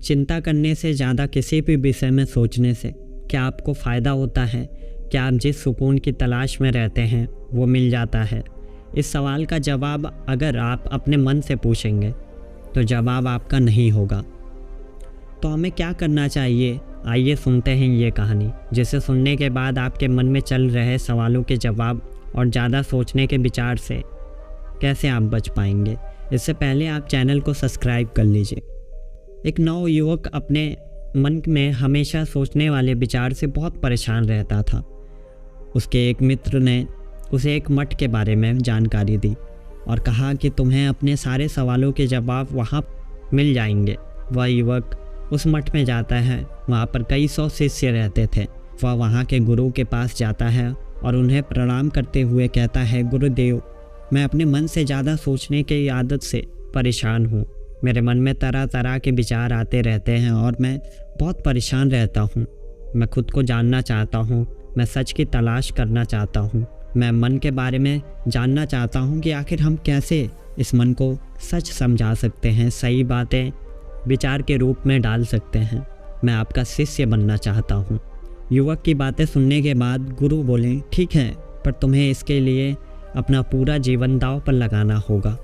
चिंता करने से ज़्यादा किसी भी विषय में सोचने से क्या आपको फ़ायदा होता है? क्या आप जिस सुकून की तलाश में रहते हैं वो मिल जाता है? इस सवाल का जवाब अगर आप अपने मन से पूछेंगे तो जवाब आपका नहीं होगा। तो हमें क्या करना चाहिए? आइए सुनते हैं ये कहानी, जिसे सुनने के बाद आपके मन में चल रहे सवालों के जवाब और ज़्यादा सोचने के विचार से कैसे आप बच पाएंगे। इससे पहले आप चैनल को सब्सक्राइब कर लीजिए। एक नवयुवक अपने मन में हमेशा सोचने वाले विचार से बहुत परेशान रहता था। उसके एक मित्र ने उसे एक मठ के बारे में जानकारी दी और कहा कि तुम्हें अपने सारे सवालों के जवाब वहाँ मिल जाएंगे। वह युवक उस मठ में जाता है। वहाँ पर कई 100 शिष्य रहते थे। वह वहाँ के गुरु के पास जाता है और उन्हें प्रणाम करते हुए कहता है, गुरुदेव, मैं अपने मन से ज़्यादा सोचने की आदत से परेशान हूँ। मेरे मन में तरह तरह के विचार आते रहते हैं और मैं बहुत परेशान रहता हूँ। मैं खुद को जानना चाहता हूँ। मैं सच की तलाश करना चाहता हूँ। मैं मन के बारे में जानना चाहता हूँ कि आखिर हम कैसे इस मन को सच समझा सकते हैं, सही बातें विचार के रूप में डाल सकते हैं। मैं आपका शिष्य बनना चाहता हूँ। युवक की बातें सुनने के बाद गुरु बोले, ठीक है, पर तुम्हें इसके लिए अपना पूरा जीवन दांव पर लगाना होगा।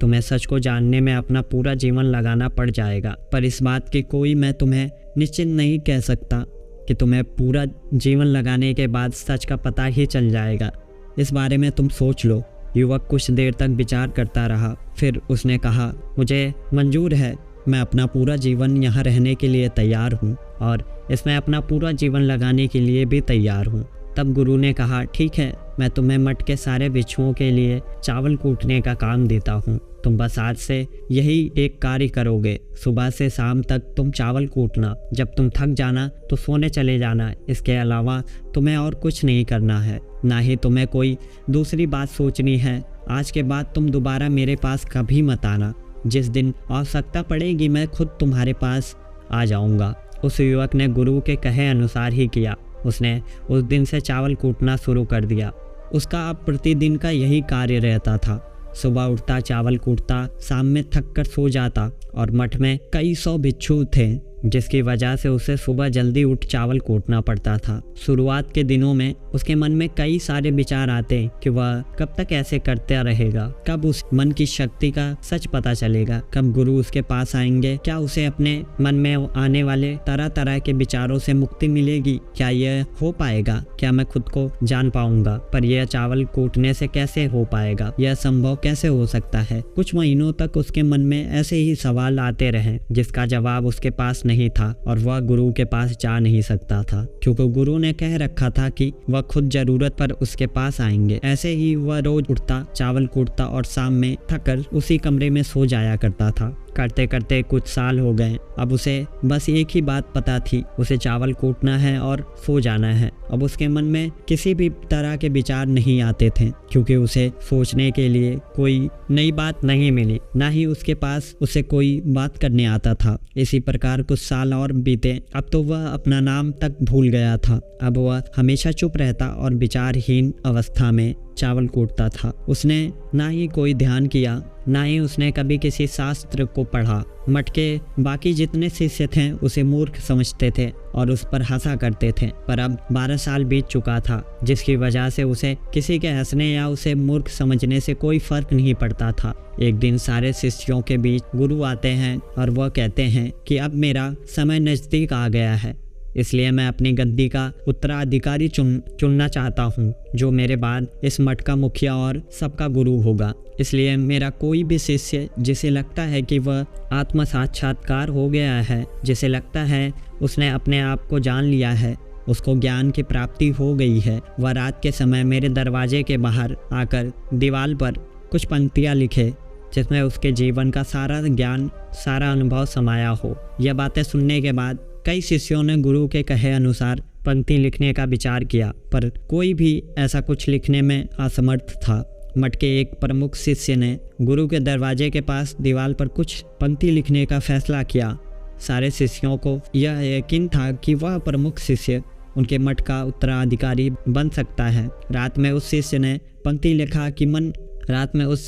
तुम्हें सच को जानने में अपना पूरा जीवन लगाना पड़ जाएगा। पर इस बात की कोई मैं तुम्हें निश्चित नहीं कह सकता कि तुम्हें पूरा जीवन लगाने के बाद सच का पता ही चल जाएगा। इस बारे में तुम सोच लो। युवक कुछ देर तक विचार करता रहा। फिर उसने कहा, मुझे मंजूर है। मैं अपना पूरा जीवन यहाँ रहने के लिए तैयार हूँ और इसमें अपना पूरा जीवन लगाने के लिए भी तैयार हूँ। तब गुरु ने कहा, ठीक है, मैं तुम्हें मठ के सारे भिक्षुओं के लिए चावल कूटने का काम देता हूँ। तुम बस आज से यही एक कार्य करोगे। सुबह से शाम तक तुम चावल कूटना। जब तुम थक जाना तो सोने चले जाना। इसके अलावा तुम्हें और कुछ नहीं करना है, ना ही तुम्हें कोई दूसरी बात सोचनी है। आज के बाद तुम दोबारा मेरे पास कभी मत आना। जिस दिन आवश्यकता पड़ेगी मैं खुद तुम्हारे पास आ जाऊँगा। उस युवक ने गुरु के कहे अनुसार ही किया। उसने उस दिन से चावल कूटना शुरू कर दिया। उसका अब प्रतिदिन का यही कार्य रहता था। सुबह उठता, चावल कूटता, शाम में थक कर सो जाता और मठ में कई 100 भिक्षु थे, जिसकी वजह से उसे सुबह जल्दी उठ चावल कूटना पड़ता था। शुरुआत के दिनों में उसके मन में कई सारे विचार आते कि वह कब तक ऐसे करता रहेगा, कब उस मन की शक्ति का सच पता चलेगा, कब गुरु उसके पास आएंगे, क्या उसे अपने मन में आने वाले तरह तरह के विचारों से मुक्ति मिलेगी, क्या यह हो पाएगा, क्या मैं खुद को जान पाऊंगा। पर यह चावल कूटने से कैसे हो पाएगा, यह संभव कैसे हो सकता है। कुछ महीनों तक उसके मन में ऐसे ही सवाल आते रहे, जिसका जवाब उसके पास नहीं था और वह गुरु के पास जा नहीं सकता था, क्योंकि गुरु ने कह रखा था कि वह खुद जरूरत पर उसके पास आएंगे। ऐसे ही वह रोज उठता, चावल कूटता और शाम में थककर उसी कमरे में सो जाया करता था। करते करते कुछ साल हो गए। अब उसे बस एक ही बात पता थी, उसे चावल कूटना है और सो जाना है। अब उसके मन में किसी भी तरह के विचार नहीं आते थे, क्योंकि उसे सोचने के लिए कोई नई बात नहीं मिली, ना ही उसके पास उसे कोई बात करने आता था। इसी प्रकार कुछ साल और बीते। अब तो वह अपना नाम तक भूल गया था। अब वह हमेशा चुप रहता और विचारहीन अवस्था में चावल कूटता था। उसने ना ही कोई ध्यान किया, ना ही उसने कभी किसी शास्त्र को पढ़ा। मठ के बाकी जितने शिष्य थे उसे मूर्ख समझते थे और उस पर हंसा करते थे। पर अब 12 साल बीत चुका था, जिसकी वजह से उसे किसी के हंसने या उसे मूर्ख समझने से कोई फर्क नहीं पड़ता था। एक दिन सारे शिष्यों के बीच गुरु आते हैं और वह कहते हैं कि अब मेरा समय नज़दीक आ गया है, इसलिए मैं अपनी गद्दी का उत्तराधिकारी चुनना चाहता हूँ, जो मेरे बाद इस मठ का मुखिया और सबका गुरु होगा। इसलिए मेरा कोई भी शिष्य जिसे लगता है कि वह आत्म साक्षात्कार हो गया है, जिसे लगता है उसने अपने आप को जान लिया है, उसको ज्ञान की प्राप्ति हो गई है, वह रात के समय मेरे दरवाजे के बाहर आकर दीवार पर कुछ पंक्तियाँ लिखे, जिसमें उसके जीवन का सारा ज्ञान, सारा अनुभव समाया हो। यह बातें सुनने के बाद कई शिष्यों ने गुरु के कहे अनुसार पंक्ति लिखने का विचार किया, पर कोई भी ऐसा कुछ लिखने में असमर्थ था। मठ के एक प्रमुख शिष्य ने गुरु के दरवाजे के पास दीवार पर कुछ पंक्ति लिखने का फैसला किया। सारे शिष्यों को यह यकीन था कि वह प्रमुख शिष्य उनके मठ का उत्तराधिकारी बन सकता है। रात में उस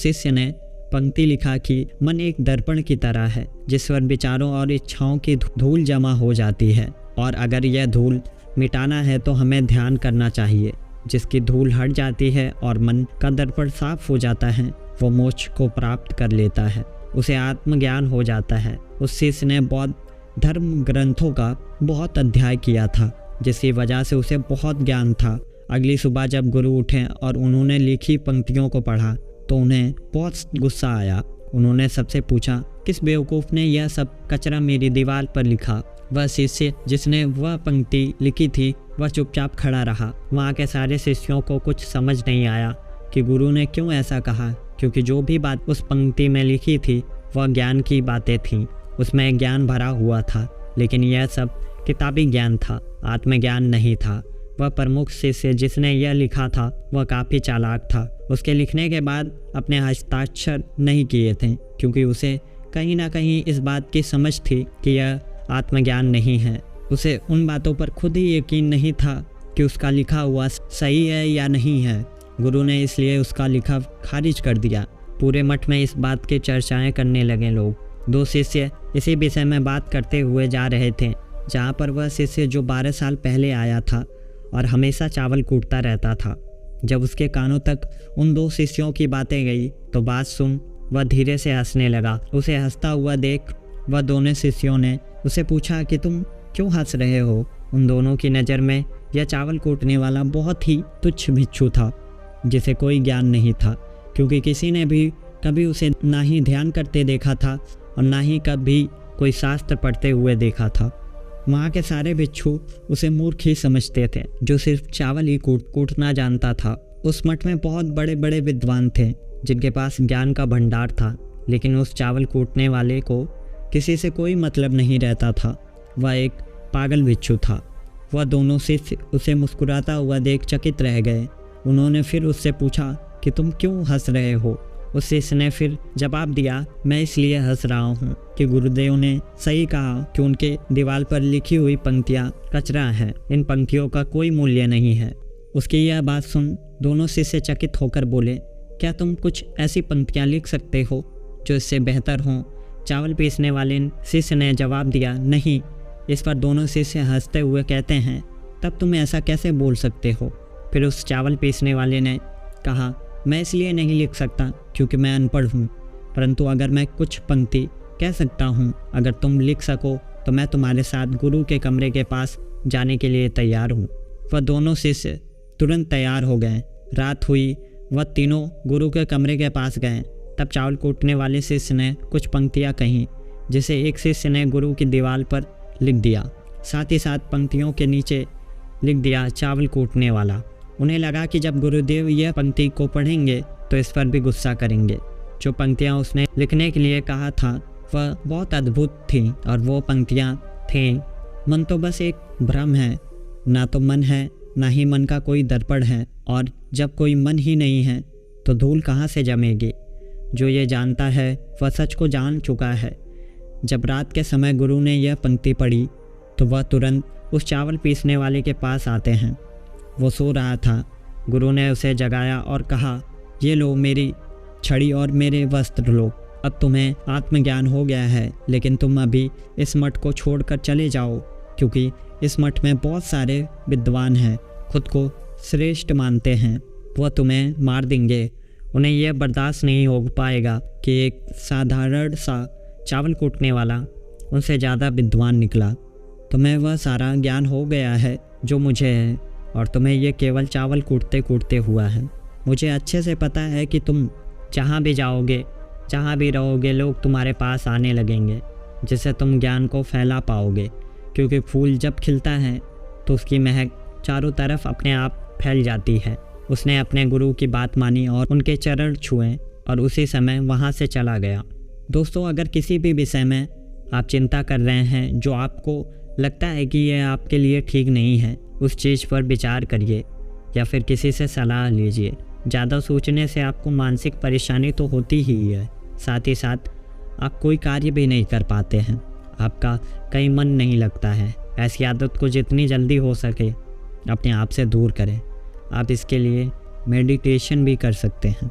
शिष्य ने पंक्ति लिखा कि मन एक दर्पण की तरह है जिस पर विचारों और इच्छाओं की धूल जमा हो जाती है, और अगर यह धूल मिटाना है तो हमें ध्यान करना चाहिए। जिसकी धूल हट जाती है और मन का दर्पण साफ हो जाता है, वो मोक्ष को प्राप्त कर लेता है, उसे आत्मज्ञान हो जाता है। उस शिष्य ने बौद्ध धर्म ग्रंथों का बहुत अध्ययन किया था, जिसकी वजह से उसे बहुत ज्ञान था। अगली सुबह जब गुरु उठे और उन्होंने लिखी पंक्तियों को पढ़ा तो उन्हें बहुत गुस्सा आया। उन्होंने सबसे पूछा, किस बेवकूफ़ ने यह सब कचरा मेरी दीवार पर लिखा? वह शिष्य जिसने वह पंक्ति लिखी थी वह चुपचाप खड़ा रहा। वहाँ के सारे शिष्यों को कुछ समझ नहीं आया कि गुरु ने क्यों ऐसा कहा, क्योंकि जो भी बात उस पंक्ति में लिखी थी वह ज्ञान की बातें थीं। उसमें ज्ञान भरा हुआ था, लेकिन यह सब किताबी ज्ञान था, आत्मज्ञान नहीं था। वह प्रमुख शिष्य जिसने यह लिखा था वह काफ़ी चालाक था। उसके लिखने के बाद अपने हस्ताक्षर नहीं किए थे, क्योंकि उसे कहीं ना कहीं इस बात की समझ थी कि यह आत्मज्ञान नहीं है। उसे उन बातों पर खुद ही यकीन नहीं था कि उसका लिखा हुआ सही है या नहीं है। गुरु ने इसलिए उसका लिखा खारिज कर दिया। पूरे मठ में इस बात की चर्चाएं करने लगे लोग। 2 शिष्य इसी विषय में बात करते हुए जा रहे थे। जहाँ पर वह शिष्य जो 12 साल पहले आया था और हमेशा चावल कूटता रहता था, जब उसके कानों तक उन 2 शिष्यों की बातें गई तो बात सुन वह धीरे से हंसने लगा। उसे हंसता हुआ देख वह दोनों शिष्यों ने उसे पूछा कि तुम क्यों हंस रहे हो? उन दोनों की नज़र में यह चावल कूटने वाला बहुत ही तुच्छ भिक्षु था, जिसे कोई ज्ञान नहीं था, क्योंकि किसी ने भी कभी उसे ना ही ध्यान करते देखा था और ना ही कभी कोई शास्त्र पढ़ते हुए देखा था। वहाँ के सारे भिक्षु उसे मूर्ख ही समझते थे, जो सिर्फ चावल ही कूटना जानता था। उस मठ में बहुत बड़े बड़े विद्वान थे जिनके पास ज्ञान का भंडार था, लेकिन उस चावल कूटने वाले को किसी से कोई मतलब नहीं रहता था। वह एक पागल भिक्षु था। वह दोनों शिष्य उसे मुस्कुराता हुआ देख चकित रह गए। उन्होंने फिर उससे पूछा कि तुम क्यों हंस रहे हो? उस शिष्य ने फिर जवाब दिया, मैं इसलिए हंस रहा हूँ कि गुरुदेव ने सही कहा कि उनके दीवार पर लिखी हुई पंक्तियाँ कचरा हैं। इन पंक्तियों का कोई मूल्य नहीं है। उसकी यह बात सुन दोनों शिष्य चकित होकर बोले, क्या तुम कुछ ऐसी पंक्तियाँ लिख सकते हो जो इससे बेहतर हों? चावल पीसने वाले शिष्य ने जवाब दिया, नहीं। इस पर दोनों शिष्य हंसते हुए कहते हैं, तब तुम ऐसा कैसे बोल सकते हो? फिर उस चावल पीसने वाले ने कहा, मैं इसलिए नहीं लिख सकता क्योंकि मैं अनपढ़ हूँ, परंतु अगर मैं कुछ पंक्ति कह सकता हूँ, अगर तुम लिख सको तो मैं तुम्हारे साथ गुरु के कमरे के पास जाने के लिए तैयार हूँ। वह दोनों शिष्य तुरंत तैयार हो गए। रात हुई, वह तीनों गुरु के कमरे के पास गए। तब चावल कूटने वाले शिष्य ने कुछ पंक्तियाँ कहीं, जिसे एक शिष्य ने गुरु की दीवार पर लिख दिया। साथ ही साथ पंक्तियों के नीचे लिख दिया, चावल कूटने वाला। उन्हें लगा कि जब गुरुदेव यह पंक्ति को पढ़ेंगे तो इस पर भी गुस्सा करेंगे। जो पंक्तियाँ उसने लिखने के लिए कहा था वह बहुत अद्भुत थी, और वो पंक्तियाँ थीं, मन तो बस एक भ्रम है, ना तो मन है ना ही मन का कोई दर्पण है, और जब कोई मन ही नहीं है तो धूल कहाँ से जमेगी? जो ये जानता है वह सच को जान चुका है। जब रात के समय गुरु ने यह पंक्ति पढ़ी तो वह तुरंत उस चावल पीसने वाले के पास आते हैं। वो सो रहा था। गुरु ने उसे जगाया और कहा, ये लो मेरी छड़ी और मेरे वस्त्र लो। अब तुम्हें आत्मज्ञान हो गया है, लेकिन तुम अभी इस मठ को छोड़कर चले जाओ, क्योंकि इस मठ में बहुत सारे विद्वान हैं, खुद को श्रेष्ठ मानते हैं। वह तुम्हें मार देंगे। उन्हें यह बर्दाश्त नहीं हो पाएगा कि एक साधारण सा चावल कूटने वाला उनसे ज़्यादा विद्वान निकला। तुम्हें वह सारा ज्ञान हो गया है जो मुझे है, और तुम्हें यह केवल चावल कूटते कूटते हुआ है। मुझे अच्छे से पता है कि तुम जहाँ भी जाओगे, जहाँ भी रहोगे, लोग तुम्हारे पास आने लगेंगे, जिससे तुम ज्ञान को फैला पाओगे। क्योंकि फूल जब खिलता है तो उसकी महक चारों तरफ अपने आप फैल जाती है। उसने अपने गुरु की बात मानी और उनके चरण छुए और उसी समय वहाँ से चला गया। दोस्तों, अगर किसी भी विषय में आप चिंता कर रहे हैं जो आपको लगता है कि यह आपके लिए ठीक नहीं है, उस चीज़ पर विचार करिए या फिर किसी से सलाह लीजिए। ज़्यादा सोचने से आपको मानसिक परेशानी तो होती ही है, साथ ही साथ आप कोई कार्य भी नहीं कर पाते हैं, आपका कहीं मन नहीं लगता है। ऐसी आदत को जितनी जल्दी हो सके अपने आप से दूर करें। आप इसके लिए मेडिटेशन भी कर सकते हैं।